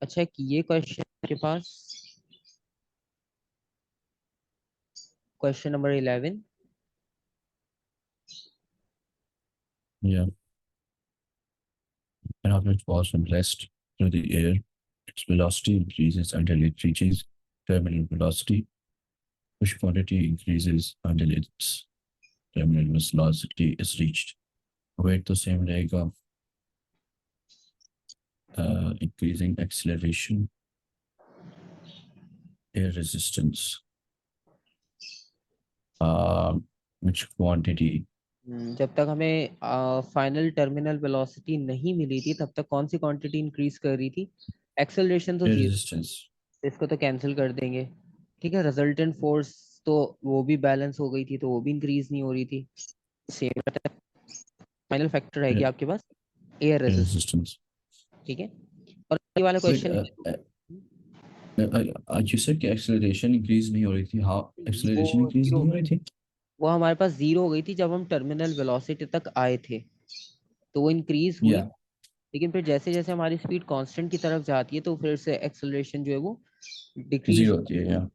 अच्छा, एक ये क्वेश्चन के पास, question number 11। Yeah, an object falls from rest through the air. Its velocity increases until it reaches terminal velocity, which quantity increases until its terminal velocity is reached. Weight तो same रहेगा. Increasing acceleration, air resistance, which quantity? जब तक हमें final terminal velocity नहीं मिली थी तब तक कौन सी क्वांटिटी इंक्रीज कर रही थी? एक्सेलरेशन तो Air जीरो, resistance. इसको तो कैंसिल कर देंगे। ठीक है, रिजल्टेंट फोर्स तो वो भी बैलेंस हो गई थी, तो वो भी इंक्रीज नहीं हो रही थी। सेम फाइनल फैक्टर है कि Air, आपके पास एयर air रेजिस्टेंस। resistance. ठीक है, और ये वाला Wait, क्वेश्चन you said कि acceleration increase नहीं हो रही थी. How वो acceleration increase जीरो, नहीं हो रही थी? वो हमारे पास जीरो हो गई थी जब हम टर्मिनल वेलोसिटी तक आए थे, तो वो इंक्रीज हुई। Yeah, लेकिन फिर जैसे जैसे हमारी स्पीड कांस्टेंट की तरफ जाती है तो फिर से एक्सेलरेशन जो है वो डिक्रीज, zero होती है. Yeah,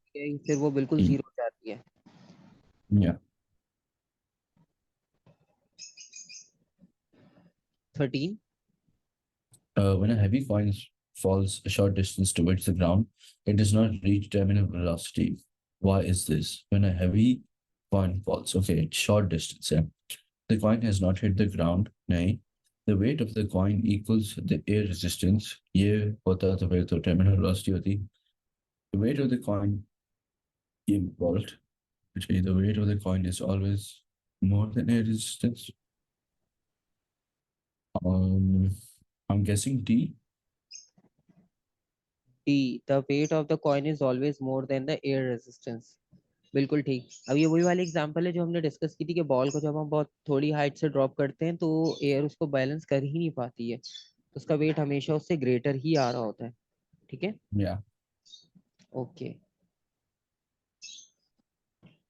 फिर वो बिल्कुल जीरो हो जाती है। yeah. 13। When a heavy coin falls a short distance towards the ground, it does not reach terminal velocity. Why is this? When a heavy coin falls, okay, short distance, yeah. The coin has not hit the ground, nahi. The weight of the coin equals the air resistance. ये होता तो फिर तो terminal velocity होती. The weight of the coin involved, actually the weight of the coin is always more than air resistance. Um, I'm guessing D. D, the weight of the coin is always more than the air resistance. बिल्कुल ठीक। अब ये वही वाली example है जो हमने discuss की थी कि बॉल को जब हम बहुत थोड़ी हाइट से ड्रॉप करते हैं तो एयर उसको बैलेंस कर ही नहीं पाती है, तो उसका वेट हमेशा उससे ग्रेटर ही आ रहा होता है। ठीक है, Yeah. ओके।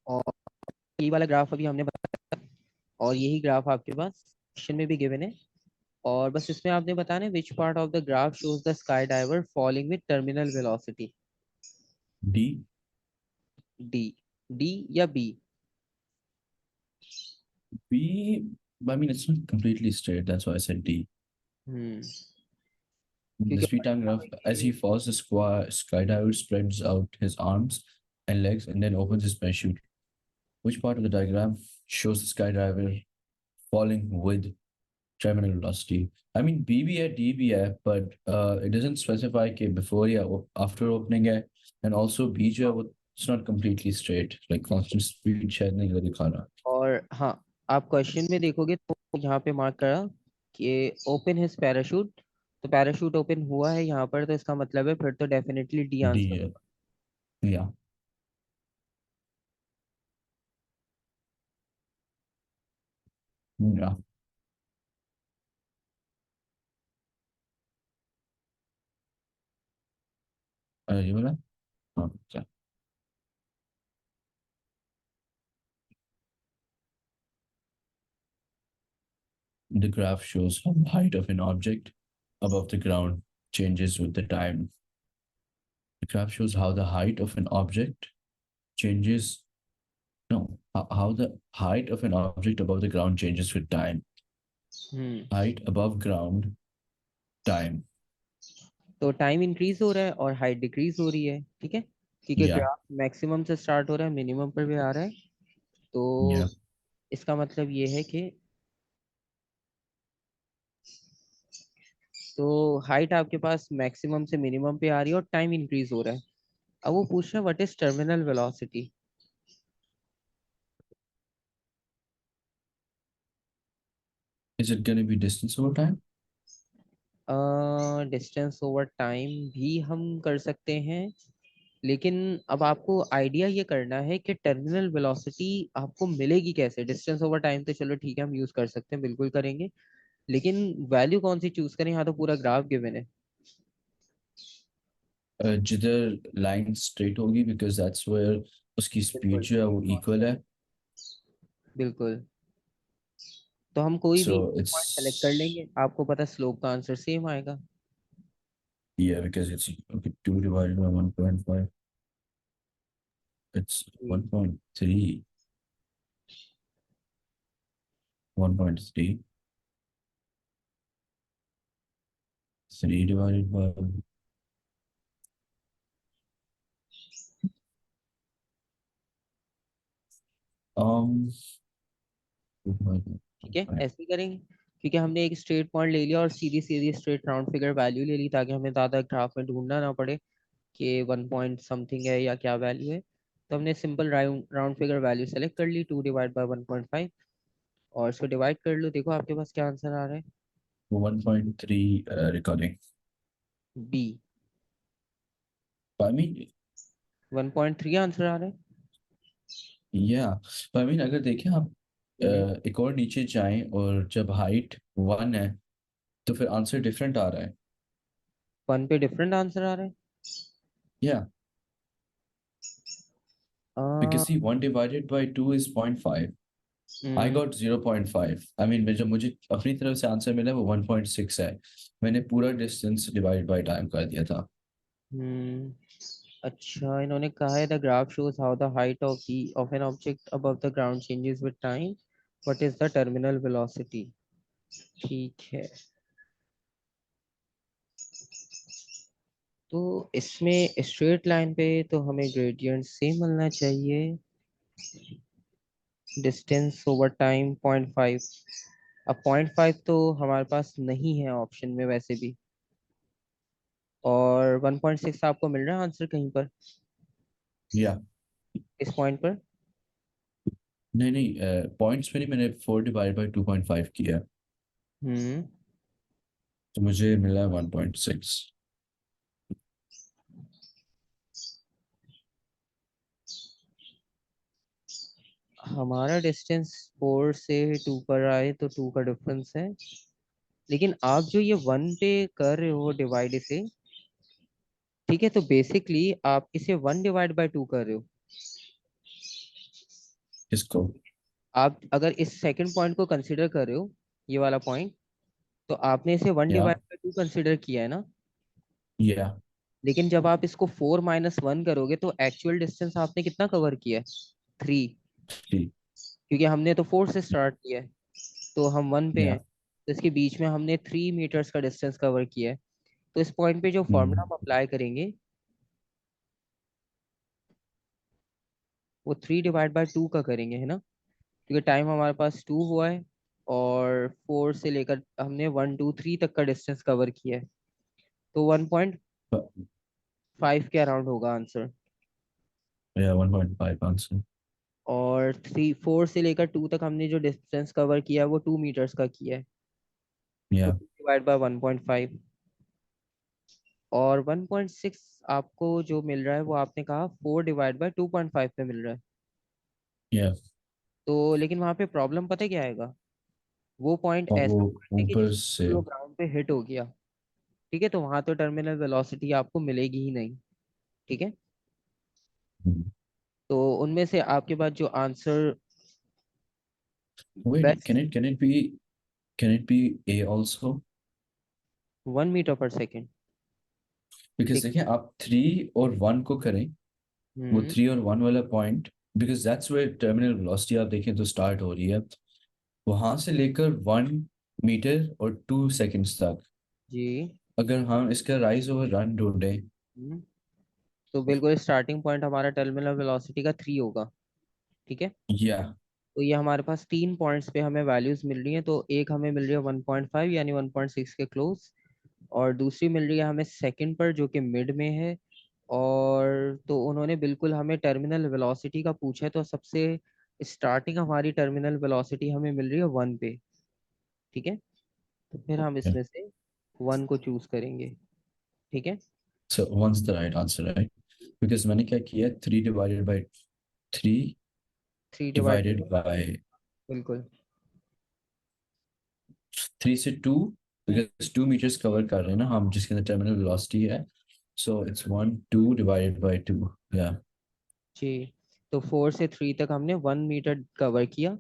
और ये वाला ग्राफ अभी हमने बताया, और यही ग्राफ आपके पास क्वेश्चन में भी गिवन है। और बस इसमें आपने बताना है which part of the graph shows the sky diver falling with terminal velocity. D. D, D या B? B, I mean, it's not completely straight. That's why I said D. Hmm, The क्योंकि speed time graph, as he falls, the skydiver spreads out his arms and legs and then opens his parachute. Which part of the diagram shows the skydiver falling with terminal velocity? I mean, B भी है, D भी है, but it doesn't specify कि before or after opening है, and also B जो है वो it's not completely straight, like constant speed शायद नहीं लगा दिखा रहा. और हाँ, आप क्वेश्चन में देखोगे तो यहाँ पे मार्क करा कि ओपन हिज पैराशूट, तो पैराशूट ओपन हुआ है यहाँ पर, तो इसका मतलब है फिर तो डेफिनेटली डी D आंसर है. होगा। Yeah. Yeah. ये वाला? हाँ, okay. The graph shows how the height of an object above the ground changes with the time. The graph shows how the height of an object changes. No, how the height of an object above the ground changes with time. Hmm, Height above ground, time. तो time increase हो रहा है और height decrease हो रही है। ठीक है, क्योंकि Yeah, ग्राफ मैक्सिमम से स्टार्ट हो रहा है, मिनिमम पर भी आ रहा है, तो yeah. इसका मतलब ये है कि तो हाइट आपके पास मैक्सिमम से मिनिमम पे आ रही है और टाइम इंक्रीज हो रहा है। अब वो पूछ रहा है what is terminal velocity. Is it going to be distance over time? Distance over time भी हम कर सकते हैं, लेकिन अब आपको आइडिया ये करना है कि टर्मिनल वेलोसिटी आपको मिलेगी कैसे। डिस्टेंस ओवर टाइम तो चलो ठीक है, हम यूज कर सकते हैं, बिल्कुल करेंगे, लेकिन वैल्यू कौन सी चूज करें? यहाँ तो पूरा ग्राफ गिवन है। जिधर line straight होगी because that's where उसकी speed बिल्कुल, जो है वो equal है. बिल्कुल। तो हम कोई भी So पॉइंट सेलेक्ट कर it's लेंगे, आपको पता स्लोप का आंसर सेम आएगा। Yeah, because it's okay, 2 divided by 1.5. It's 1.3. 1.3. 3 divided by um ठीक है, ऐसे ही करेंगे, क्योंकि हमने एक स्ट्रेट पॉइंट ले लिया और सीधी सीधी स्ट्रेट राउंड फिगर वैल्यू ले ली, ताकि हमें ज्यादा ग्राफ में ढूंढना ना पड़े कि 1 पॉइंट समथिंग है या क्या वैल्यू है। तो हमने simple round round figure value select कर ली, 2 डिवाइड बाय 1.5, और इसको डिवाइड कर लो, देखो आपके पास क्या आंसर आ रहा है। 1.3 recording. B, I mean, 1.3 answer आ रहा है। yeah. I mean, अगर देखें आप हम्म, एक और नीचे जाएं और जब हाइट 1 है तो फिर आंसर डिफरेंट आ रहा है। 1 पे डिफरेंट आंसर आ रहा है। Yeah, uh, because see 1 divided by 2 is 0.5. I hmm, got 0.5. I mean, जब मुझे अपनी तरफ से आंसर मिला वो 1.6 है। मैंने पूरा डिस्टेंस डिवाइड बाय टाइम कर दिया था। हम्म, अच्छा, इन्होंने कहा है the graph shows how the height of an object above the ground changes with time, what is the terminal velocity. ठीक है, तो इसमें स्ट्रेट लाइन पे तो हमें ग्रेडियंट सेम मिलना चाहिए, डिस्टेंस ओवर टाइम 0.5। अब 0.5 तो हमारे पास नहीं है ऑप्शन में वैसे भी, और 1.6 आपको मिल रहा है आंसर कहीं पर या इस पॉइंट पर। नहीं नहीं, पॉइंट्स में नहीं, मैंने 4 डिवाइड बाय 2.5 किया हम्म, तो मुझे मिला 1.6। हमारा डिस्टेंस 4 से 2 पर आए तो 2 का डिफरेंस है, लेकिन आप जो ये 1 पे कर रहे हो डिवाइड इसे, ठीक है, तो बेसिकली आप इसे 1 डिवाइड बाय 2 कर रहे हो। किसको? आप अगर इस सेकंड पॉइंट को कंसीडर कर रहे हो, ये वाला पॉइंट, तो आपने इसे 1 या डिवाइड बाय 2 कंसीडर किया है ना। या लेकिन जब आप इसको 4 - 1 करोगे तो एक्चुअल डिस्टेंस आपने कितना कवर किया है, 3, ठीक। क्योंकि हमने तो 4 से स्टार्ट किया है, तो हम 1 पे हैं, या तो इसके बीच में हमने 3 मीटर्स का डिस्टेंस कवर किया है। तो इस पॉइंट पे जो फॉर्मूला हम अप्लाई करेंगे वो 3/2 का करेंगे, है ना, क्योंकि टाइम हमारे पास 2 हुआ है, और 4 से लेकर हमने 1 2 3 तक का डिस्टेंस कवर किया है, तो 1.5 के अराउंड होगा आंसर। या 1.5 आंसर। और 4 से लेकर 2 तक हमने जो डिस्टेंस कवर किया है वो 2 मीटर्स का किया है, तो या 2/1.5। और 1.6 आपको जो मिल रहा है वो आपने कहा 4/2.5 पे मिल रहा है। या तो लेकिन वहां पे प्रॉब्लम पता है क्या आएगा, वो पॉइंट और वो ऐसा पॉइंट है कि ऊपर जिस से। वो ग्राउंड पे हिट हो गया, ठीक है, तो वहां तो टर्मिनल वेलोसिटी आपको मिलेगी ही नहीं। ठीक है, तो उनमें से आपके पास जो answer Wait, best, can it be A also? 1 metre पर सेकेंड। Because ठीक, देखिए आप 3 और 1 को करें, वो हम्म, 3 और 1 वाला point, because that's where terminal velocity आप देखें तो स्टार्ट हो रही है, वहां से लेकर 1 मीटर और 2 सेकेंड्स तक। जी, अगर हम इसका राइज ओवर रन ढूंढें। हम्म, तो बिल्कुल स्टार्टिंग पॉइंट हमारा टर्मिनल वेलोसिटी का 3 होगा। ठीक है, या तो ये हमारे पास 3 पॉइंट्स पे हमें वैल्यूज मिल रही हैं, तो एक हमें मिल रही है 1.5 यानी 1.6 के क्लोज, और दूसरी मिल रही है हमें सेकंड पर जो कि मिड में है। और तो उन्होंने बिल्कुल हमें टर्मिनल वेलोसिटी का पूछा है, तो सबसे स्टार्टिंग हमारी टर्मिनल वेलोसिटी हमें मिल रही है 1 पे। ठीक है, तो फिर हम इसमें से 1 को चूज करेंगे। ठीक है, so once the right answer, right? Because मैंने क्या किया, 3 थ्री डिवाइड डिवाइडेड बाय बिल्कुल, 3 से 2, बिकॉज 2 मीटर्स कवर कर रहे हैं ना हम, जिसके अंदर टर्मिनल वेलोसिटी है। So it's 1 2 divided by 2। या जी, तो 4 से 3 तक हमने 1 मीटर कवर किया,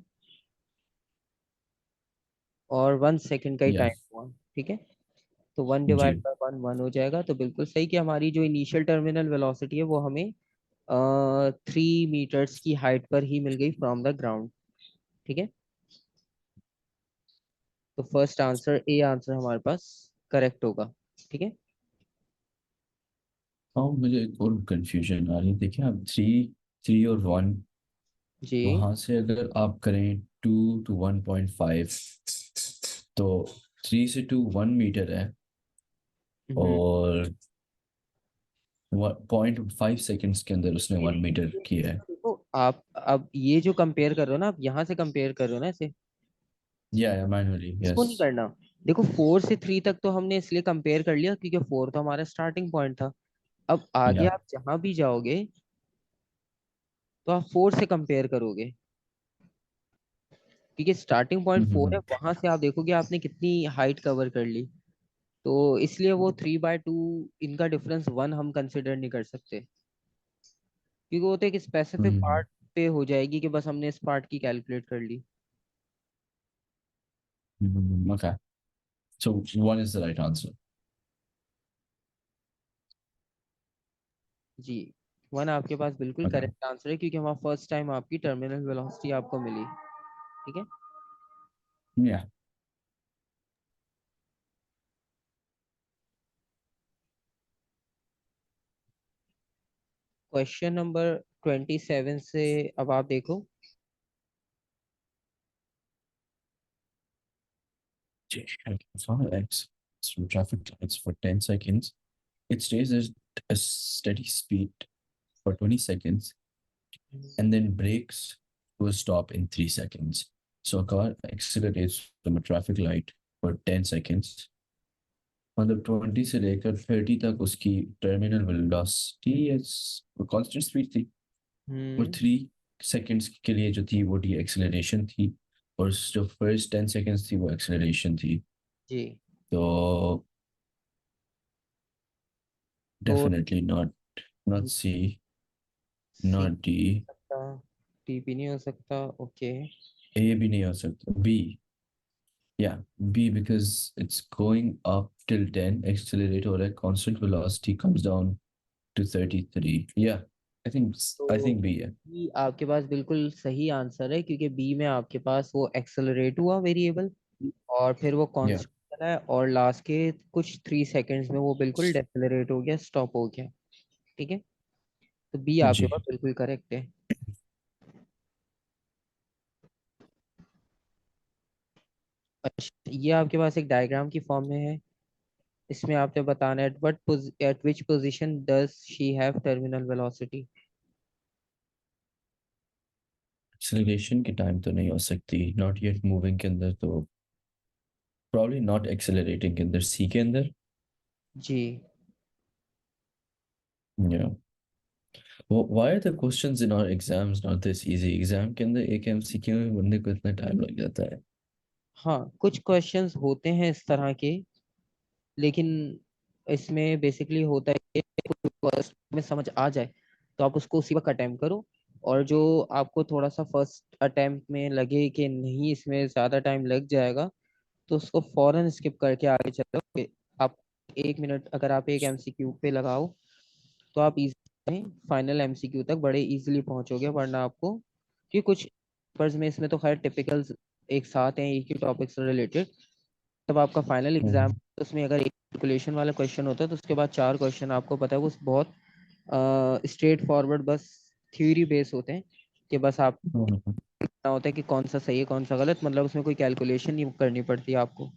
और 1 सेकंड का ही या टाइम हुआ। ठीक है, तो 1 डिवाइड जी। बाय 1 1 हो जाएगा। तो बिल्कुल सही कि हमारी जो इनिशियल टर्मिनल वेलोसिटी है वो हमें 3 मीटर्स की हाइट पर ही मिल गई फ्रॉम द ग्राउंड। ठीक है, तो फर्स्ट आंसर ए आंसर हमारे पास करेक्ट होगा। ठीक है हाँ, मुझे एक और कंफ्यूजन आ रही है। देखिए आप 3 और 1, जी। वहां से अगर आप करें 2 to 1.5, तो 3 से 2 1 मीटर है, हम्म। और 0.5 सेकेंड्स के अंदर उसने 1 मीटर किया है। देखो आप अब ये जो कंपेयर कर रहे हो ना, आप यहाँ से कंपेयर कर रहे हो ना इसे, या मैनुअली, इसको यस। नहीं करना। देखो 4 से 3 तक तो हमने इसलिए कंपेयर कर लिया क्योंकि 4 तो हमारा स्टार्टिंग पॉइंट था। अब आगे या। आप जहां भी जाओगे तो आप 4 से कंपेयर करोगे, क्योंकि स्टार्टिंग पॉइंट 4 है, हम्म। वहां से आप देखोगे आपने कितनी हाइट कवर कर ली। तो इसलिए वो 3/2, इनका डिफरेंस 1 हम कंसिडर नहीं कर सकते, क्योंकि वो तो एक स्पेसिफिक हम्म। पार्ट पे हो जाएगी कि बस हमने इस पार्ट की कैलकुलेट कर ली। Okay. So 1 is the right answer. जी, 1 आपके पास बिल्कुल Okay. करेक्ट आंसर है, क्योंकि हमारा फर्स्ट टाइम आपकी टर्मिनल वेलोसिटी आपको मिली। ठीक है, Yeah. क्वेश्चन नंबर 27 से अब आप देखो। Follow X through traffic lights for 10 seconds. It stays at a steady speed for 20 seconds and then brakes to a stop in 3 seconds. So a car accelerates from a traffic light for 10 seconds. मतलब 20 से लेकर 30 तक उसकी terminal velocity constant speed थी, और हम्म। 3 seconds के लिए जो थी वो डी एक्सेलरेशन थी, और जो फर्स्ट 10 सेकेंड्स थी वो एक्सेलरेशन थी। जी, तो तो definitely not C, C not D. सकता, टी भी नहीं हो सकता। ओके। ए भी नहीं हो सकता, B. Yeah, B, because it's going up till 10, accelerate हो रहा है, constant velocity comes down to 33। Yeah, I think तो बी है। बी आपके पास बिल्कुल सही आंसर है, क्योंकि बी में आपके पास वो एक्सेलरेट हुआ वेरिएबल, और फिर वो या। कांस्टेंट चला है, और लास्ट के कुछ 3 सेकंड्स में वो बिल्कुल डेसेलरेट हो गया, स्टॉप हो गया। ठीक है, तो बी आपके जी। पास बिल्कुल करेक्ट है। अच्छा, ये आपके पास एक डायग्राम की फॉर्म में है। इसमें आपने बताना है eight which position does she have terminal velocity. Acceleration के टाइम तो नहीं हो सकती, नॉट येट मूविंग के अंदर तो, प्रॉब्ली नॉट एक्सेलरेटिंग के अंदर, सी के अंदर। जी। Yeah, why are the questions in our exams not this easy? Exam के अंदर एक एमसीक्यू में बनने को इतना टाइम लग जाता है। हाँ, कुछ क्वेश्चंस होते हैं इस तरह के, लेकिन इसमें बेसिकली होता है कि फर्स्ट में समझ आ जाए तो आप उसको उसी वक्त अटेम्प्ट करो, और जो आपको थोड़ा सा फर्स्ट अटेम्प्ट में लगे कि नहीं इसमें ज़्यादा टाइम लग जाएगा, तो उसको फौरन स्किप करके आगे चलो। आप 1 मिनट अगर आप एक एमसीक्यू पे लगाओ तो आप इजी फाइनल एमसीक्यू तक बड़े इजीली पहुंचोगे, वरना आपको, कि कुछ पेपर्स में इसमें तो खैर टिपिकल एक साथ हैं एक ही टॉपिक से रिलेटेड, तब आपका फाइनल एग्जाम, हम्म। उसमें अगर एक कैलकुलेशन वाला क्वेश्चन होता है तो उसके बाद 4 क्वेश्चन आपको पता है वो बहुत स्ट्रेट फॉरवर्ड, बस थ्योरी बेस होते हैं, कि बस आप हम्म। ना होता है कि कौन सा सही है कौन सा गलत, मतलब उसमें कोई कैलकुलेशन नहीं करनी पड़ती आपको।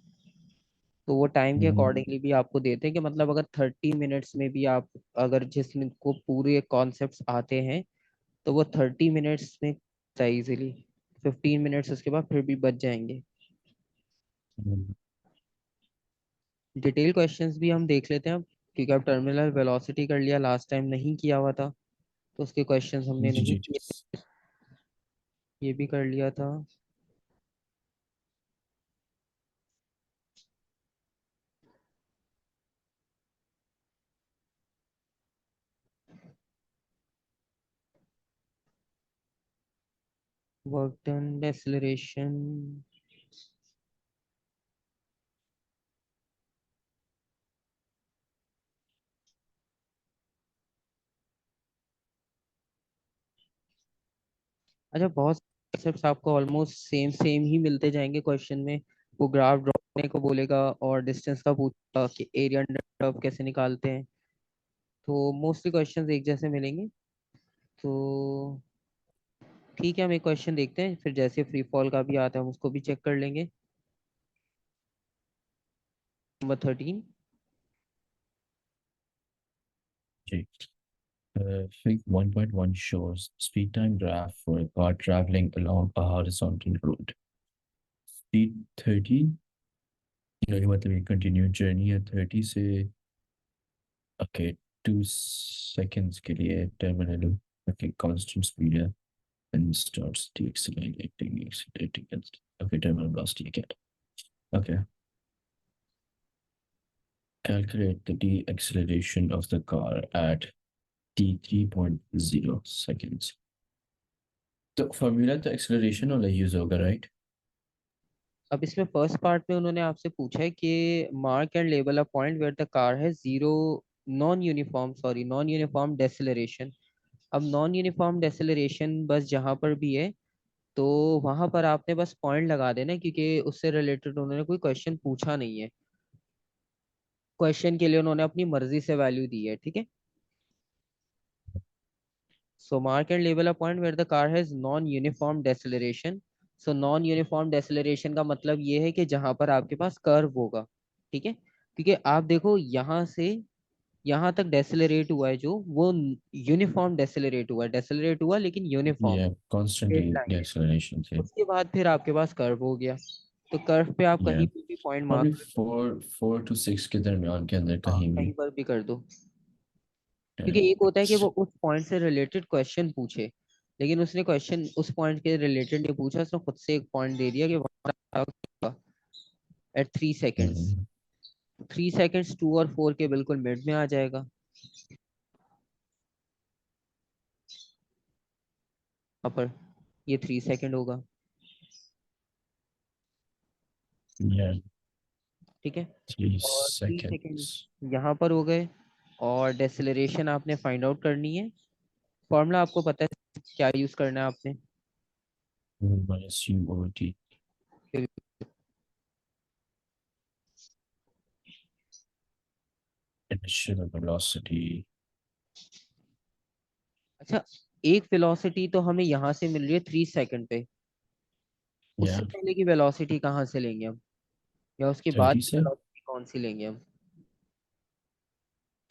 तो वो टाइम के हम्म। अकॉर्डिंगली भी आपको देते हैं कि मतलब अगर 30 मिनट्स में भी आप, अगर जिसमें को पूरे कॉन्सेप्ट्स आते हैं तो वो 30 मिनट्स में इजीली, 15 मिनट्स उसके बाद फिर भी बच जाएंगे। हम्म। डिटेल क्वेश्चंस भी हम देख लेते हैं अब, क्योंकि अब टर्मिनल वेलोसिटी कर लिया, लास्ट टाइम नहीं किया हुआ था तो उसके क्वेश्चंस हमने जी नहीं जी। किए, ये भी कर लिया था। Work done, acceleration. अच्छा, बहुत कॉन्सेप्ट्स आपको ऑलमोस्ट सेम सेम ही मिलते जाएंगे क्वेश्चन में। वो ग्राफ ड्रॉ करने को बोलेगा और डिस्टेंस का पूछेगा कि एरिया अंडर कर्व कैसे निकालते हैं। तो मोस्टली क्वेश्चंस एक जैसे मिलेंगे। तो ठीक है, हम एक क्वेश्चन देखते हैं, फिर जैसे फ्री फॉल का भी आता है हम उसको भी चेक कर लेंगे। Number 13। Okay. Fig 1.1 shows speed time graph for a car traveling along a horizontal road. Speed 30, ये मतलब ये continued journey है 30 से okay 2 seconds के लिए terminal okay constant speed है and starts accelerating okay terminal velocity again. Okay, calculate the deceleration of the car at t 3.0 seconds. तो formula तो एक्सेलरेशन वाला यूज होगा राइट? अब इसमें फर्स्ट पार्ट में उन्होंने आपसे पूछा है कि mark and label a point where the car है जीरो नॉन यूनिफॉर्म डेसिलरेशन। अब नॉन यूनिफॉर्म डेसिलरेशन बस जहां पर भी है तो वहां पर आपने बस पॉइंट लगा देना है, क्योंकि उससे रिलेटेड उन्होंने कोई क्वेश्चन पूछा नहीं है। क्वेश्चन के लिए उन्होंने अपनी मर्जी से वैल्यू दी है, ठीक है। So mark and label a point where the car has non uniform deceleration. So non uniform deceleration का मतलब ये है कि जहां पर आपके पास कर्व होगा, ठीक है। क्योंकि आप देखो यहाँ से यहाँ तक डेसिलरेट हुआ है जो वो यूनिफॉर्म डेसिलरेट हुआ लेकिन uniform Yeah, constantly straight line है। acceleration थे. उसके बाद फिर आपके पास कर्व हो गया, तो कर्व पे आप Yeah, कहीं पे भी पॉइंट मार्क probably कर दो। 4 to 6 के दरमियान के अंदर हाँ, कहीं भी. कहीं पर भी कर दो। Yeah. क्योंकि एक होता है कि वो उस पॉइंट से रिलेटेड क्वेश्चन पूछे, लेकिन उसने क्वेश्चन उस पॉइंट के रिलेटेड नहीं पूछा, उसने खुद से एक पॉइंट दे दिया कि वहां एट 3 सेकेंड्स। Mhm. 3 सेकेंड्स 2 और 4 के बिल्कुल मिड में आ जाएगा। यहाँ पर ये 3 सेकेंड होगा, Yeah, ठीक है। three और 3 सेकेंड seconds. यहाँ पर हो गए। और डेसिलरेशन आपने फाइंड आउट करनी है। फॉर्मूला आपको पता है क्या यूज करना है आपने। Minus u over t. Initial velocity. अच्छा, एक वेलोसिटी तो हमें यहाँ से मिल रही है 3 सेकेंड पे। Yeah, उससे पहले की वेलोसिटी कहाँ से लेंगे हम, या उसके बाद 30 की से. वेलोसिटी कौन सी लेंगे हम।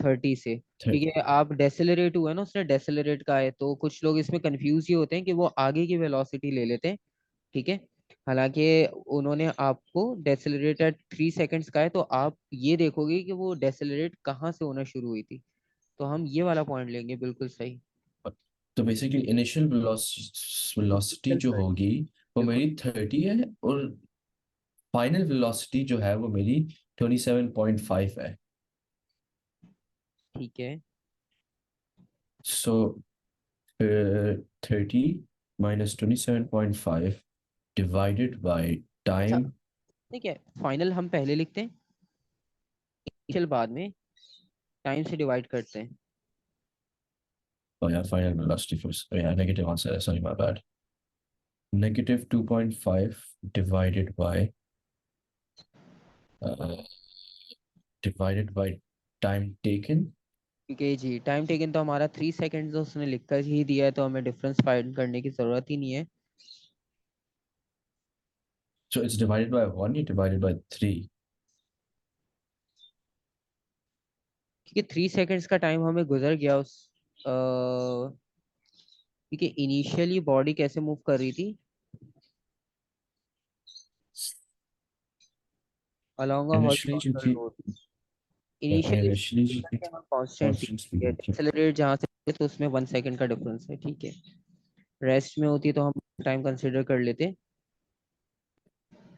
30 से, Thir- क्योंकि आप डेसिलरेट हुआ है ना, उसने डेसिलरेट का है, तो कुछ लोग इसमें कंफ्यूज ही होते हैं कि वो आगे की वेलोसिटी ले लेते हैं, ठीक है। हालांकि उन्होंने आपको डेसिलरेट एट 3 सेकेंड्स का है, तो आप ये देखोगे कि वो डेसिलरेट कहाँ से होना शुरू हुई थी। तो हम ये वाला पॉइंट लेंगे, बिल्कुल सही। तो बेसिकली इनिशियल वेलोसिटी चल जो कर, होगी वो बिल्कुल मेरी 30 है और फाइनल वेलोसिटी जो है वो मेरी 27.5 है. ठीक है। सो 30 minus 27.5 divided by अच्छा, time. ठीक है, फाइनल हम पहले लिखते हैं, इनिशियल बाद में, टाइम से डिवाइड करते हैं। Oh yeah, final velocity first. Oh yeah, negative answer. Sorry, my bad. Negative 2.5 divided uh, by time taken. क्योंकि जी टाइम टेकन तो हमारा 3 सेकेंड उसने लिख कर ही दिया है, तो हमें डिफरेंस फाइंड करने की जरूरत ही नहीं है। So it's divided by 1, you divided by 3. क्योंकि 3 सेकेंड्स का टाइम हमें गुजर गया उस क्योंकि इनिशियली बॉडी कैसे मूव कर रही थी अलोंग अ Initially, हॉरिजॉन्टल क्योंकि रोड। इनिशियली initially कांस्टेंट थी, constant speed होती है. एक्सेलरेट जहां से तो उसमें 1 सेकेंड का डिफरेंस है, ठीक है। रेस्ट में होती तो हम टाइम कंसिडर कर लेते।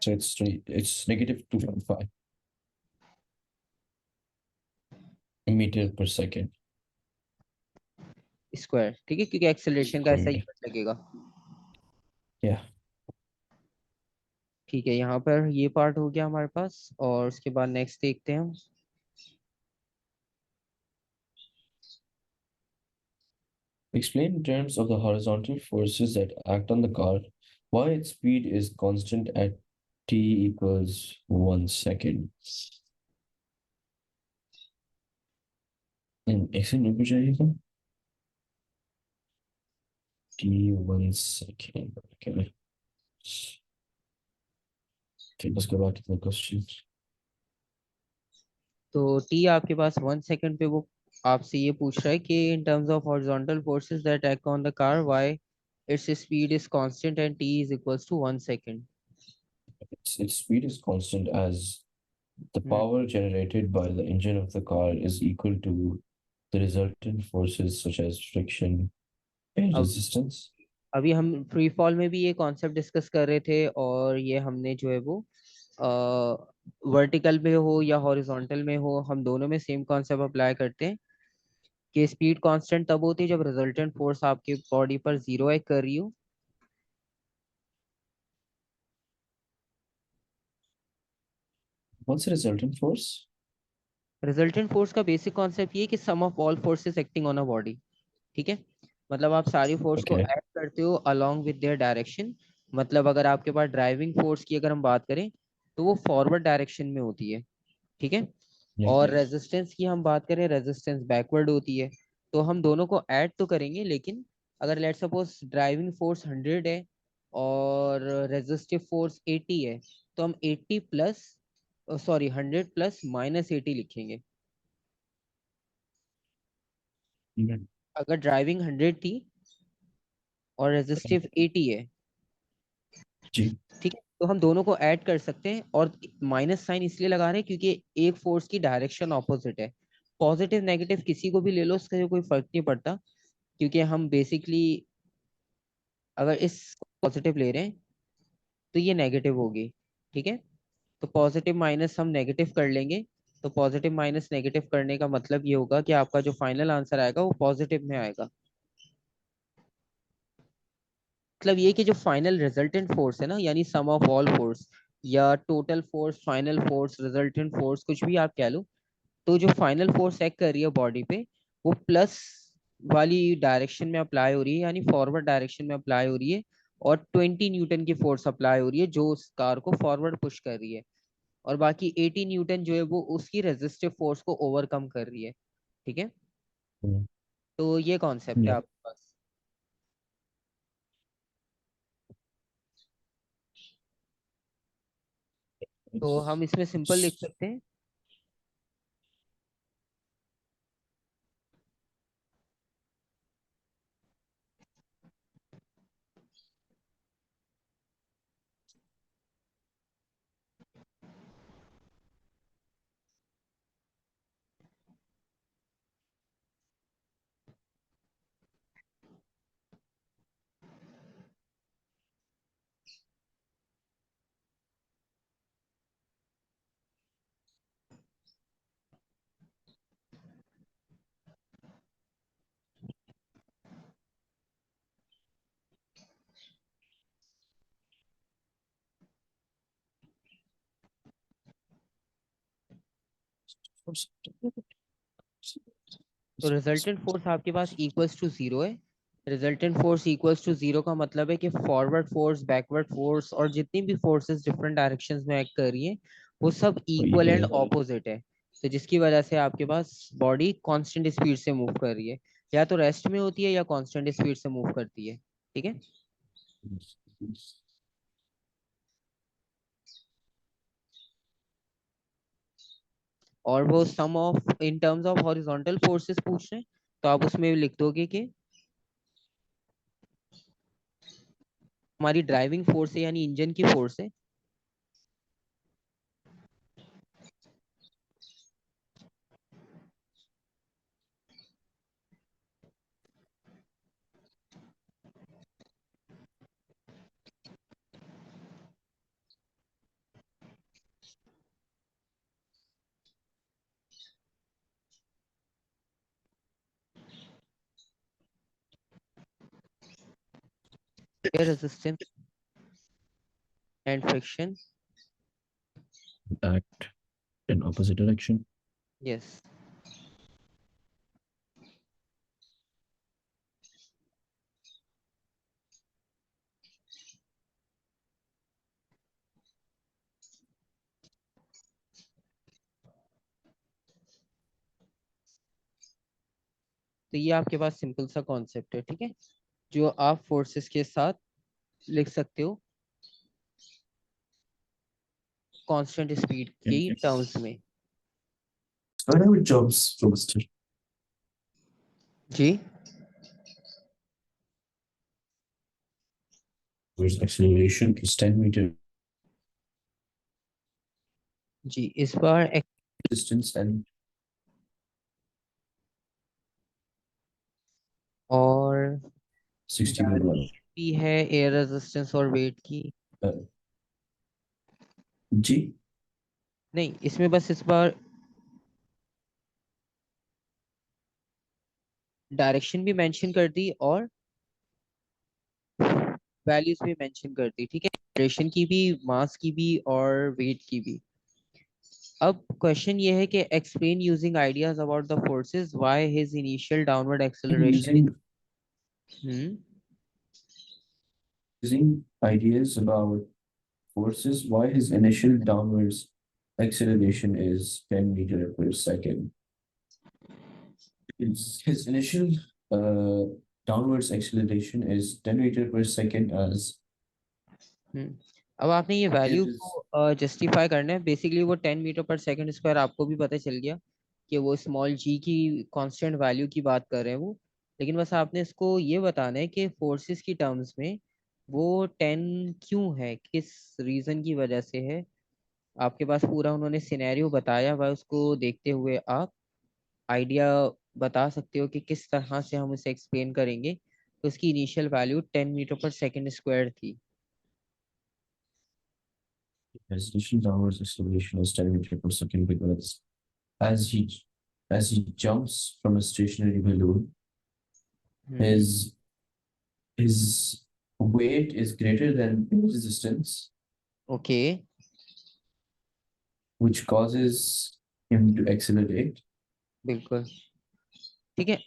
So it's negative 2.5 meter per second square, ठीक है, क्योंकि एक्सेलरेशन का ऐसा squared. यूनिट लगेगा। Yeah. ठीक है, यहाँ पर ये पार्ट हो गया हमारे पास, और उसके बाद नेक्स्ट देखते हैं हम। Explain in terms of the horizontal forces that act on the car, why its speed is constant at t equals 1 second. ऐसे नहीं पूछा जाएगा t 1 second. Okay. फिर उसके बाद कितने क्वेश्चन. तो टी आपके पास 1 सेकंड पे वो आपसे ये पूछ रहा है कि इन terms of horizontal forces that act on the car why its speed is constant and t is equals to 1 second. Its speed is constant as the hmm. power generated by the engine of the car is equal to the resultant forces such as friction and अब resistance. अभी हम free fall में भी ये concept discuss कर रहे थे और ये हमने जो है वो वर्टिकल में हो या हॉरिजॉन्टल में हो हम दोनों में सेम कॉन्सेप्ट अप्लाई करते हैं कि स्पीड कांस्टेंट तब होती है जब रिजल्टेंट फोर्स आपके बॉडी पर जीरो एक्ट कर रही हो. What's the resultant force? Resultant force का बेसिक कॉन्सेप्ट ये है कि sum of all forces acting on a body. ठीक है. मतलब आप सारी फोर्स को Okay. ऐड करते हो अलोंग विद देयर डायरेक्शन. मतलब अगर आपके पास ड्राइविंग फोर्स की अगर हम बात करें तो वो फॉरवर्ड डायरेक्शन में होती है. ठीक है. Yeah. और रेजिस्टेंस की हम बात करें रेजिस्टेंस बैकवर्ड होती है. तो हम दोनों को ऐड तो करेंगे लेकिन अगर लेट सपोज ड्राइविंग फोर्स 100 है और रेजिस्टिव फोर्स 80 है तो हम 80 प्लस सॉरी 100 प्लस -80 लिखेंगे. Yeah. अगर ड्राइविंग 100 थी और रेजिस्टिव 80 है. जी. ठीक है. तो हम दोनों को ऐड कर सकते हैं और माइनस साइन इसलिए लगा रहे हैं क्योंकि एक फोर्स की डायरेक्शन ऑपोजिट है. पॉजिटिव नेगेटिव किसी को भी ले लो उसका कोई फर्क नहीं पड़ता क्योंकि हम बेसिकली अगर इस पॉजिटिव ले रहे हैं तो ये नेगेटिव होगी. ठीक है. तो पॉजिटिव माइनस हम नेगेटिव कर लेंगे. तो पॉजिटिव माइनस नेगेटिव करने का मतलब ये होगा कि आपका जो फाइनल आंसर आएगा वो पॉजिटिव में आएगा. मतलब ये कि जो फाइनल रिजल्टेंट फोर्स है ना यानी सम ऑफ ऑल फोर्स या total force final force resultant force कुछ भी आप कह लो. तो जो फाइनल फोर्स एक्ट कर रही है बॉडी पे वो प्लस वाली डायरेक्शन में अप्लाई हो रही है यानी फॉरवर्ड डायरेक्शन में अप्लाई हो रही है. और 20 न्यूटन की फोर्स अप्लाई हो रही है जो उस कार को फॉरवर्ड पुश कर रही है. और बाकी 80 न्यूटन जो है वो उसकी रेजिस्टिव फोर्स को ओवरकम कर रही है. ठीक है. Mm. तो ये कॉन्सेप्ट है Yeah. आपके पास. तो हम इसमें सिंपल लिख It's सकते हैं. तो रिजल्टेंट फोर्स आपके पास इक्वल्स टू जीरो है. Resultant force equals to zero का मतलब है कि फॉरवर्ड फोर्स बैकवर्ड फोर्स और जितनी भी फोर्सेस डिफरेंट डायरेक्शंस में एक्ट कर रही है वो सब इक्वल एंड equal. ऑपोजिट है. तो जिसकी वजह से आपके पास बॉडी कांस्टेंट स्पीड से मूव कर रही है. या तो रेस्ट में होती है या कांस्टेंट स्पीड से मूव करती है. ठीक है. और वो sum of in terms of horizontal forces पूछ रहे हैं तो आप उसमें लिख दोगे कि हमारी ड्राइविंग फोर्स है यानी इंजन की फोर्स है. Resistance and friction. Act in opposite direction. Yes. तो ये आपके पास सिंपल सा कॉन्सेप्ट है, ठीक है, जो आप फोर्सेस के साथ लिख सकते हो कांस्टेंट स्पीड की टर्म्स में। What are jobs roster? जी Where's acceleration is 10 meter जी, इस बार distance and और 60 meter. डायरेक्शन भी है एयर रेजिस्टेंस और वेट की। Uh, G. नहीं, इसमें बस इस बार डायरेक्शन भी मेंशन कर दी और वैल्यूज भी मेंशन कर दी, ठीक है, डायरेक्शन की भी, मास की भी और वेट की भी। अब क्वेश्चन ये है कि explain using ideas about the forces why his initial downward acceleration is. Using hmm using ideas about forces, why his initial downwards acceleration is 10 meter per second. His initial uh, downwards acceleration is 10 meter per second as हम्म अब आपने ये it value is को justify करना है। Basically वो 10 metre per second square आपको भी पता चल गया कि वो स्मॉल जी की कांस्टेंट वैल्यू की बात कर रहे हैं वो। लेकिन बस आपने इसको ये बताना है कि फोर्सेस की टर्म्स में वो 10 क्यों है, किस रीजन की वजह से है। आपके पास पूरा उन्होंने सिनेरियो बताया हुआ है, उसको देखते हुए आप आइडिया बता सकते हो कि किस तरह से हम इसे एक्सप्लेन करेंगे। तो उसकी initial value 10 metre per second square थी। his initial downwards acceleration is 10 meter per second because as he as he jumps from a stationary balloon, hmm his weight is greater than his distance, okay, which causes him to accelerate. बिल्कुल ठीक है।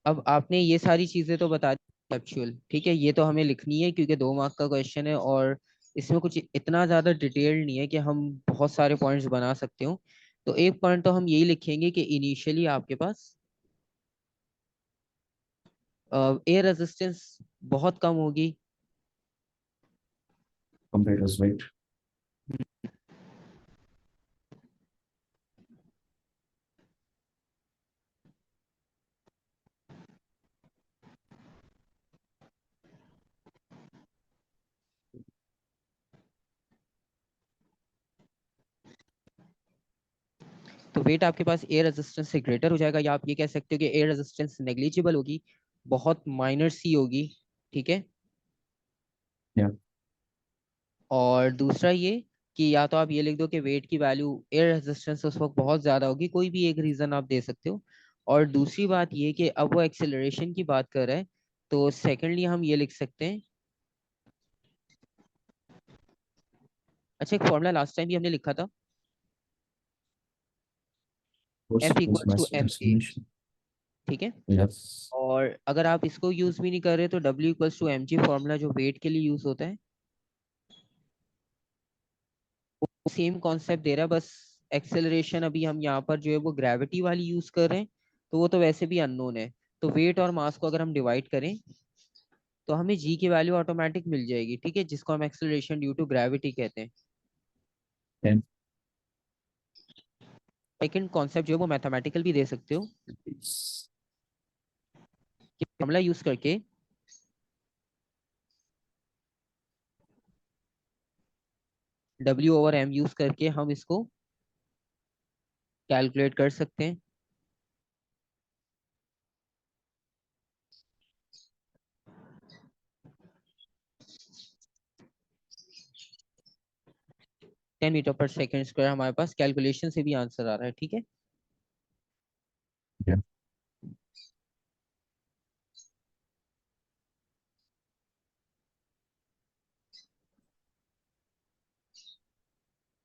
अब आपने ये सारी चीजें तो बता दी एक्चुअल, ठीक है, ये तो हमें लिखनी है क्योंकि 2 मार्क का क्वेश्चन है और इसमें कुछ इतना ज्यादा डिटेल्ड नहीं है कि हम बहुत सारे पॉइंट्स बना सकते हो। तो एक पॉइंट तो हम यही लिखेंगे कि इनिशियली आपके पास एयर रेजिस्टेंस बहुत कम होगी। Compared to his weight. तो वेट आपके पास एयर रेजिस्टेंस से ग्रेटर हो जाएगा, या आप ये कह सकते हो कि एयर रेजिस्टेंस नेग्लिजिबल होगी, बहुत माइनर सी होगी, ठीक है। Yeah. और दूसरा ये कि या तो आप ये लिख दो कि वेट की वैल्यू एयर रेजिस्टेंस उस वक्त बहुत ज्यादा होगी, कोई भी एक रीजन आप दे सकते हो। और दूसरी बात ये कि अब वो एक्सेलरेशन की बात कर रहा है, तो सेकेंडली हम ये लिख सकते हैं। अच्छा, एक फॉर्मूला लास्ट टाइम भी हमने लिखा था, Force F equals equals to mass M times A, acceleration. ठीक है। Yes. और अगर आप इसको यूज भी नहीं कर रहे तो W equals to M G, formula जो वेट के लिए यूज होता है, सेम कॉन्सेप्ट दे रहा है, बस एक्सेलरेशन अभी हम यहाँ पर जो है वो ग्रेविटी वाली यूज कर रहे हैं, तो वो तो वैसे भी अननोन है। तो वेट और मास को अगर हम डिवाइड करें तो हमें जी की वैल्यू ऑटोमेटिक मिल जाएगी, ठीक है, जिसको हम एक्सेलरेशन ड्यू टू ग्रेविटी कहते हैं। And सेकंड कॉन्सेप्ट जो है वो मैथमेटिकल भी दे सकते हो, it's कि फॉर्मूला यूज करके W/m यूज करके हम इसको कैलकुलेट कर सकते हैं। टेन मीटर पर सेकेंड स्क्वायर हमारे पास कैलकुलेशन से भी आंसर आ रहा है, ठीक है। yeah.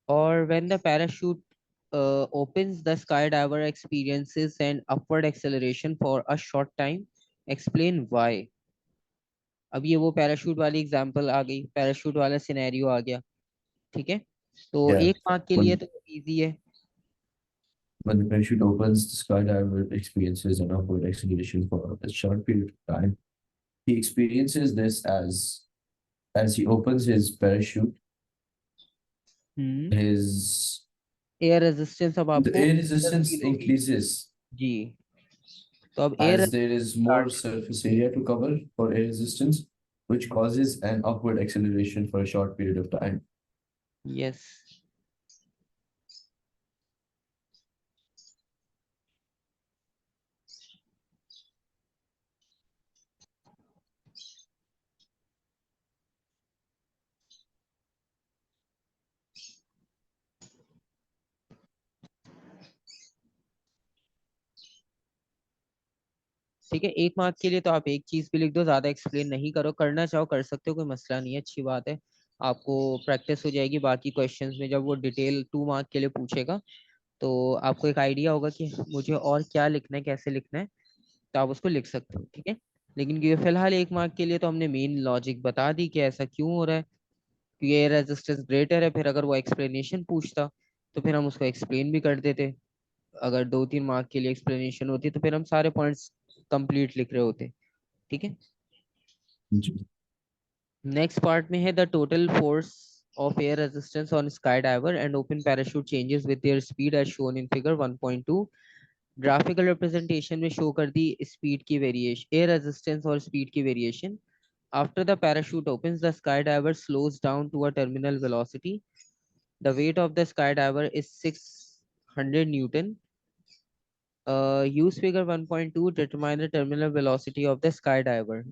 और when the parachute opens, the skydiver experiences an upward acceleration for a short time, explain why। अब ये वो पैराशूट वाली एग्जांपल आ गई, पैराशूट वाला सिनेरियो आ गया, ठीक है। तो Yeah. एक मार्क के लिए When तो इजी है। When the parachute opens, the skydiver experiences an upward acceleration for a short period of time. He experiences this as he opens his parachute, hmm. his air resistance अब the आपको air अंदर resistance feel होगी। increases जी। तो अब air as there is more surface area to cover for air resistance, which causes an upward acceleration for a short period of time. Yes. ठीक है, 1 mark के लिए तो आप एक चीज भी लिख दो, ज्यादा एक्सप्लेन नहीं करो, करना चाहो कर सकते हो, कोई मसला नहीं है, अच्छी बात है। आपको प्रैक्टिस हो जाएगी बाकी क्वेश्चंस में, जब वो डिटेल 2 मार्क के लिए पूछेगा तो आपको एक आइडिया होगा कि मुझे और क्या लिखना है, कैसे लिखना है, तो आप उसको लिख सकते हो। ठीक है, लेकिन ये फिलहाल 1 मार्क के लिए तो हमने मेन लॉजिक बता दी कि ऐसा क्यों हो रहा है, क्योंकि ये रेजिस्टेंस ग्रेटर है। फिर अगर वो एक्सप्लेनेशन पूछता तो फिर हम उसको एक्सप्लेन भी कर देते। अगर 2-3 मार्क के लिए एक्सप्लेनेशन होती तो फिर हम सारे पॉइंट्स कंप्लीट लिख रहे होते। ठीक है। नेक्स्ट पार्ट में है the total force of air resistance on sky diver and open parachute changes with their speed as shown in figure 1.2। Graphical representation में शो कर दी स्पीड की वेरिएशन, एयर रेजिस्टेंस और स्पीड की variation. After the parachute opens, the skydiver slows down to a terminal velocity. The weight of the skydiver is 600 Newton. Use figure 1.2 determine the terminal velocity of the skydiver.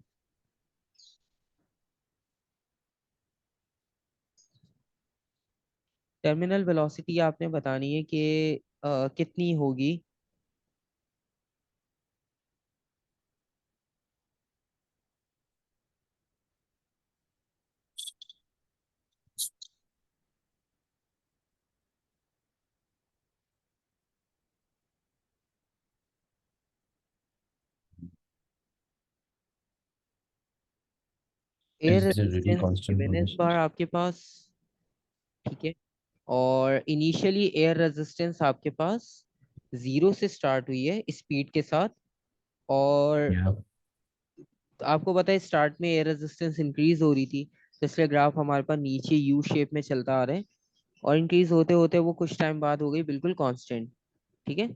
Terminal velocity आपने बतानी है कि कितनी होगी। Air Is it really resistance constant given for है इस this? बार आपके पास। ठीक है। और इनिशियली एयर रेजिस्टेंस आपके पास 0 से स्टार्ट हुई है स्पीड के साथ। और Yeah. आपको पता है स्टार्ट में एयर रेजिस्टेंस इंक्रीज हो रही थी, तो इसलिए ग्राफ हमारे पास नीचे यू शेप में चलता आ रहा है। और इंक्रीज होते होते वो कुछ टाइम बाद हो गई बिल्कुल कांस्टेंट। ठीक है।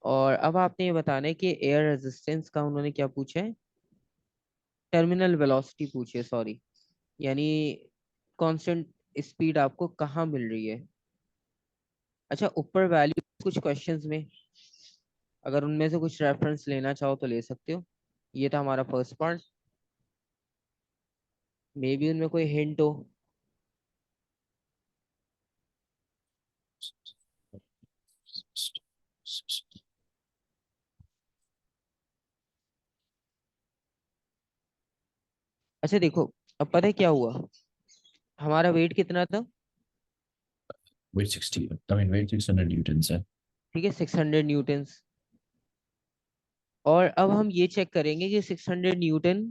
और अब आपने ये बताना है कि एयर रेजिस्टेंस का उन्होंने क्या पूछा है, टर्मिनल वेलोसिटी पूछी है, सॉरी, यानी कांस्टेंट स्पीड आपको कहाँ मिल रही है। अच्छा, ऊपर वैल्यू कुछ क्वेश्चंस में, अगर उनमें से कुछ रेफरेंस लेना चाहो तो ले सकते हो। ये था हमारा फर्स्ट पार्ट, मे बी उनमें कोई हिंट हो। अच्छा देखो, अब पता है क्या हुआ, हमारा वेट कितना था। Weight 60. I mean, weight 600 newtons. ठीक है, 600 न्यूटन। और अब हम ये चेक करेंगे कि 600 न्यूटन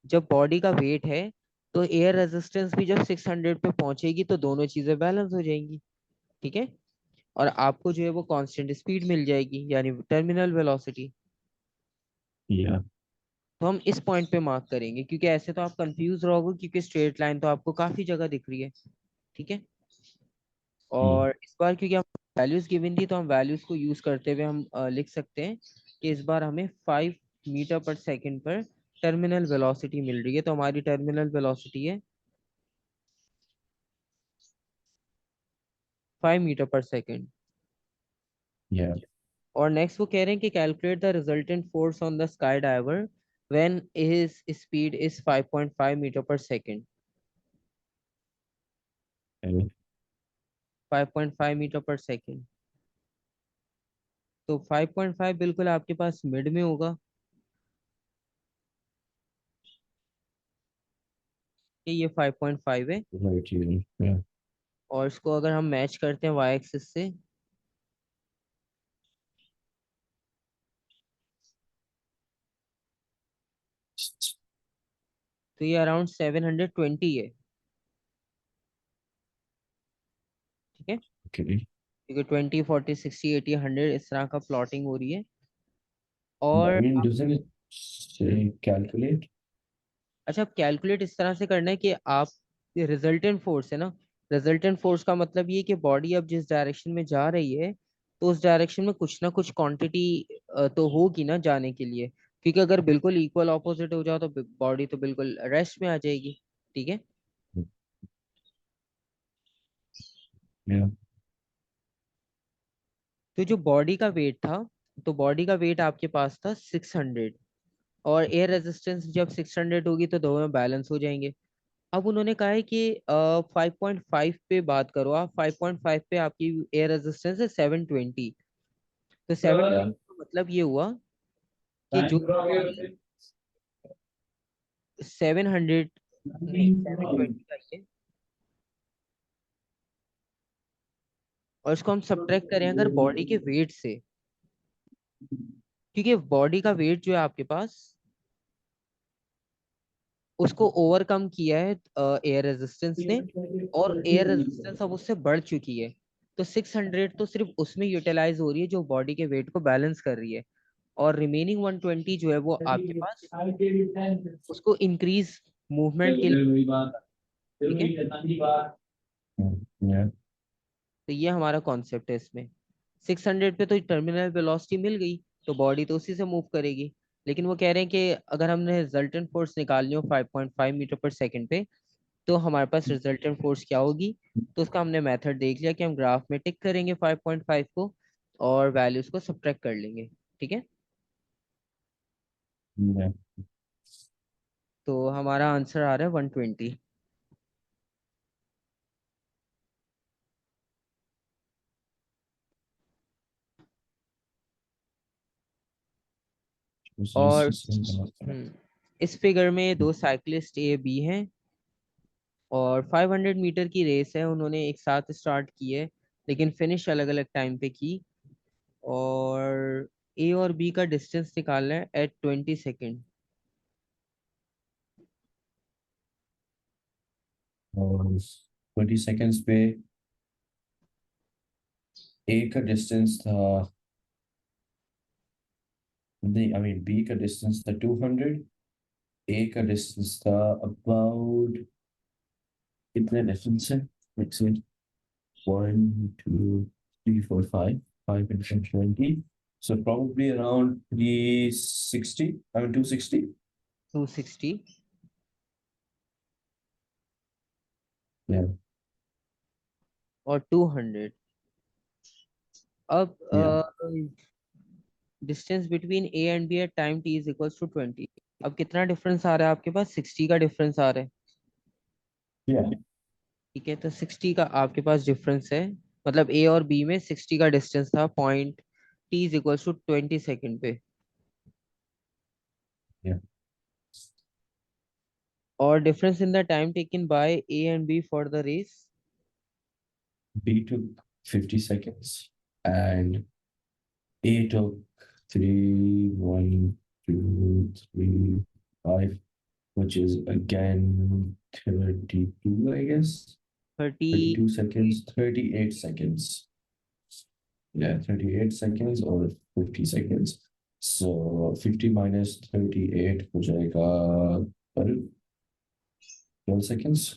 जब बॉडी का वेट है, तो एयर रेजिस्टेंस भी जब 600 पे पहुंचेगी तो दोनों चीजें बैलेंस हो जाएंगी। ठीक है। और आपको जो है वो कांस्टेंट स्पीड मिल जाएगी, यानी टर्मिनल वेलोसिटी। Yeah. तो हम इस पॉइंट पे मार्क करेंगे, क्योंकि ऐसे तो आप कंफ्यूज रहोगे, क्योंकि स्ट्रेट लाइन तो आपको काफी जगह दिख रही है। ठीक है। Mm. और इस बार क्योंकि हम वैल्यूज गिवन थी, तो हम वैल्यूज को यूज करते हुए हम लिख सकते हैं कि इस बार हमें 5 मीटर पर सेकंड पर टर्मिनल वेलोसिटी मिल रही है। तो हमारी टर्मिनल वेलोसिटी है 5 मीटर पर सेकंड। Yeah. और नेक्स्ट वो कह रहे हैं कि calculate the resultant force on the sky diver when his speed is 5.5 metre per second. Okay. 5.5 metre per second. तो 5.5 बिल्कुल आपके पास मिड में होगा कि ये 5.5 है। Right here. Yeah. और इसको अगर हम मैच करते हैं वाई एक्सिस से, तो ये अराउंड 720 है। ठीक है। Okay. क्योंकि 20, 40, 60, 80, 100 इस तरह का प्लॉटिंग हो रही है। I और mean, doesn't it say calculate? अच्छा, अब कैलकुलेट इस तरह से करना है कि आप, ये रिजल्टेंट फोर्स है ना, रिजल्टेंट फोर्स का मतलब ये कि बॉडी अब जिस डायरेक्शन में जा रही है तो उस डायरेक्शन में कुछ ना कुछ क्वांटिटी तो होगी ना जाने के लिए। क्योंकि अगर बिल्कुल इक्वल ऑपोजिट हो जाओ तो बॉडी तो बिल्कुल रेस्ट में आ जाएगी। ठीक है। Yeah. तो जो बॉडी का वेट था, तो बॉडी का वेट आपके पास था 600, और एयर रेजिस्टेंस जब 600 होगी तो दोनों बैलेंस हो जाएंगे। अब उन्होंने कहा है कि 5.5 पे बात करो आप, 5.5 पे आपकी एयर रेजिस्टेंस है 720। तो 720 Yeah. का मतलब ये हुआ कि जो हमारी 700, नहीं 720 का ही है, और इसको हम सब्ट्रैक्ट करें अगर बॉडी के वेट से, क्योंकि बॉडी का वेट जो है आपके पास, उसको ओवरकम किया है एयर रेजिस्टेंस ने, और एयर रेजिस्टेंस अब उससे बढ़ चुकी है। तो 600 तो सिर्फ उसमें यूटिलाइज हो रही है जो बॉडी के वेट को बैलेंस कर रही है, और रिमेनिंग 120 जो है वो आपके पास उसको इंक्रीज मूवमेंट के लिए। ठीक है। Yeah. तो ये हमारा कॉन्सेप्ट है इसमें। 600 पे तो टर्मिनल वेलोसिटी मिल गई, तो बॉडी तो उसी से मूव करेगी। लेकिन वो कह रहे हैं कि अगर हमने रिजल्टेंट फोर्स निकालनी हो 5.5 मीटर पर सेकंड पे, तो हमारे पास रिजल्टेंट फोर्स क्या होगी। तो उसका हमने मेथड देख लिया कि हम ग्राफ में टिक करेंगे 5.5 को और वैल्यूज को सब्ट्रैक्ट कर लेंगे। ठीक है। Yeah. तो हमारा आंसर आ रहा है 120। और इस फिगर में दो साइकिलिस्ट ए बी हैं, और 500 मीटर की रेस है, उन्होंने एक साथ स्टार्ट की है लेकिन फिनिश अलग अलग टाइम पे की। और ए और बी का डिस्टेंस निकालना है एट 20 सेकेंड। और 20 seconds पे ए का डिस्टेंस था, नहीं आई मीन बी का डिस्टेंस था 200, ए का डिस्टेंस था अबाउट, कितने डिस्टेंस है, let's say 1 2 3 4 5, 5 into 20, so probably around 360, I mean 260. 260 Yeah. और 200। अब Yeah. Distance between A and B at time T is equals to 20। अब कितना डिफरेंस आ रहा है आपके पास, 60 का डिफरेंस आ रहा है। Yeah. ठीक है, तो 60 का आपके पास डिफरेंस है, मतलब ए और बी में 60 का डिस्टेंस था point T is equals to 20 second पे। Yeah. और difference in the time taken by A and B for the race. B took 50 seconds and A took 3, 1, 2, 3, 5, which is again 32, I guess. 30, 32 seconds, 38 seconds. Yeah, 38 seconds or 50 seconds. So 50 minus 38 हो जाएगा 12 seconds.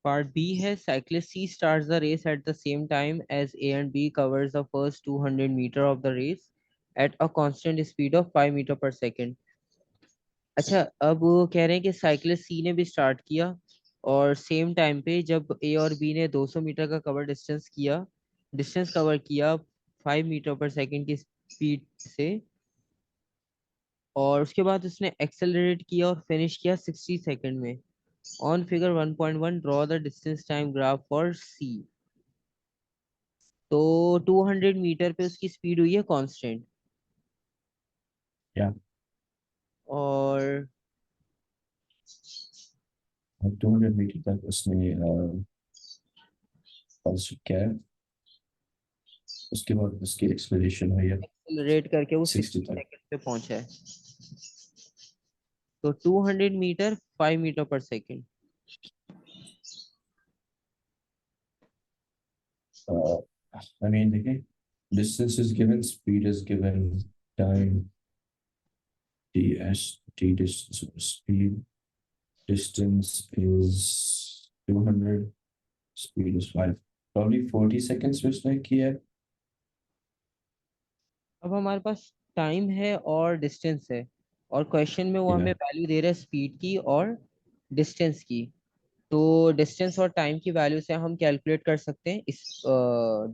Part B है, cyclist C starts the race at the same time as A and B covers the first 200 metre of the race at a constant speed of 5 metre पर second. अच्छा, अब वो कह रहे हैं कि साइक्लिस्ट सी ने भी स्टार्ट किया, और सेम टाइम पे जब ए और बी ने 200 मीटर का डिस्टेंस कवर किया 5 मीटर पर सेकेंड की स्पीड से, और उसके बाद उसने एक्सेलरेट किया और फिनिश किया 60 सेकेंड में। On figure 1.1 draw the distance time graph for C. तो 200 मीटर पे उसकी स्पीड हुई है कांस्टेंट। Yeah. और 200 मीटर तक उसने constant क्या है, उसके बाद उसकी एक्सेलरेशन हुई है एक्सेलरेट करके वो 60 60 तक। सेकंड पे पहुंचा है। तो 200 metre 5 metre per second. uh, I mean देखिए, distance is given, speed is given, time ds, t distance over speed, distance is 200, speed is 5, probably 40 seconds में उसने किया है। अब हमारे पास टाइम है और डिस्टेंस है, और क्वेश्चन में वो हमें Yeah, वैल्यू दे रहा है स्पीड की और डिस्टेंस की। तो डिस्टेंस और टाइम की वैल्यू से हम कैलकुलेट कर सकते हैं इस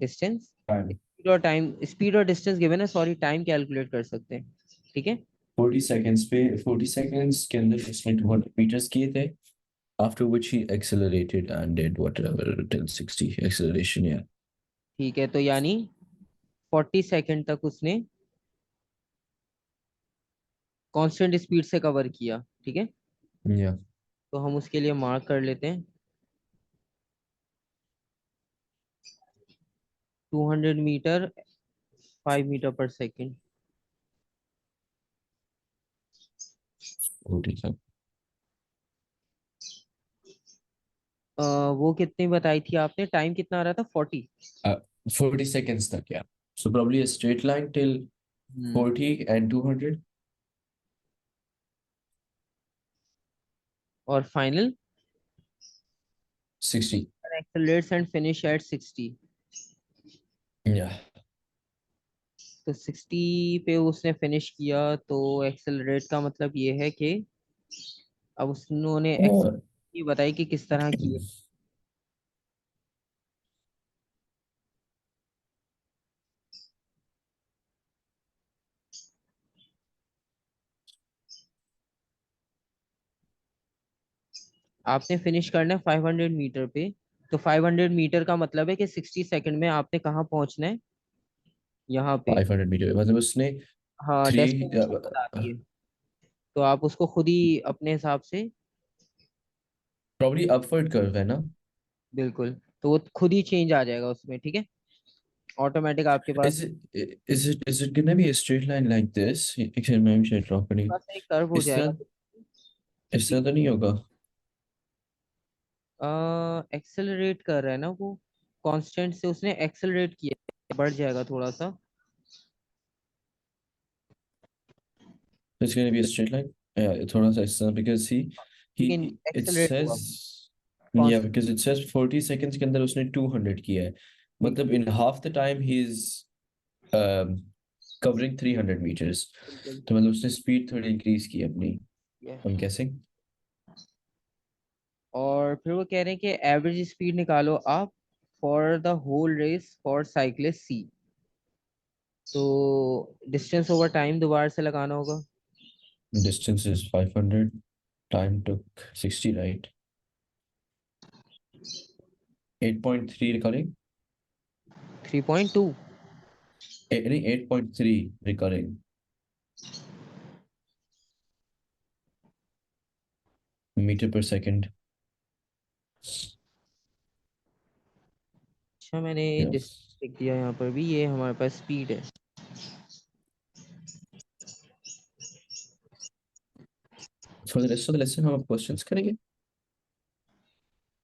डिस्टेंस। time स्पीड और डिस्टेंस गिवन है, सॉरी टाइम कैलकुलेट कर सकते हैं। ठीक है। 40 seconds पे 40 seconds के अंदर उसने 200 meters किए थे, after which he accelerated and did whatever till 60 acceleration, yeah. ठीक है, तो यानी 40 सेकंड तक उसने कांस्टेंट स्पीड से कवर किया। ठीक है, Yeah. तो हम उसके लिए मार्क कर लेते हैं 200 metre 5 metre per second. 40 seconds. वो कितनी बताई थी आपने, टाइम कितना आ रहा था 40। 40 seconds तक, yeah. So probably a straight line till 40 and 200. और final 60. accelerates and finish at 60। Yeah. तो 60 पे उसने फिनिश किया, तो एक्सेलरेट का मतलब ये है कि अब उन्होंने और ये बताई कि किस तरह की। आपने फिनिश करना है 500 मीटर पे। तो 500 मीटर का मतलब है कि 60 सेकंड में आपने कहाँ पहुंचना है, यहाँ पे। 500 मीटर मतलब उसने हाँ, थ्री डेस्टिनेशन बता दी है, तो आप उसको खुद ही अपने हिसाब से। प्रॉब्ली अपवर्ड कर्व है ना। बिल्कुल, तो वो खुद ही चेंज आ जाएगा उसमें। ठीक है, ऑटोमेटिक आपके पास Is it gonna be a straight line like this? एक सेकंड मैं भी ड्रॉ करी। पास एक कर्व हो इस जाएगा। तरह इस तरह तो नहीं होगा। एक्सेलरेट कर रहा है ना वो, कांस्टेंट से उसने एक्सेलरेट किया, बढ़ जाएगा थोड़ा सा। It's gonna be a straight line, yeah, थोड़ा सा इस तरह, because he लेकिन it एक्सेलरेट हुआ says, yeah, constant. because it says 40 seconds के अंदर उसने 200 किया है, मतलब in half the time he's um, covering 300 meters, बिल्कुल। तो मतलब उसने स्पीड थोड़ी इंक्रीज की अपनी, ये। I'm guessing। और फिर वो कह रहे हैं कि एवरेज स्पीड निकालो आप for the whole race for cyclist C. तो डिस्टेंस ओवर टाइम दोबारा से लगाना होगा। Distance is 500, time took 60, right? 8.3 recurring, 3.2। नहीं 8.3 recurring meter per second, अच्छा, मैंने yeah. डिस्टेंस लिख दिया यहाँ पर भी, ये हमारे पास स्पीड है। For the rest of the lesson हम क्वेश्चंस करेंगे।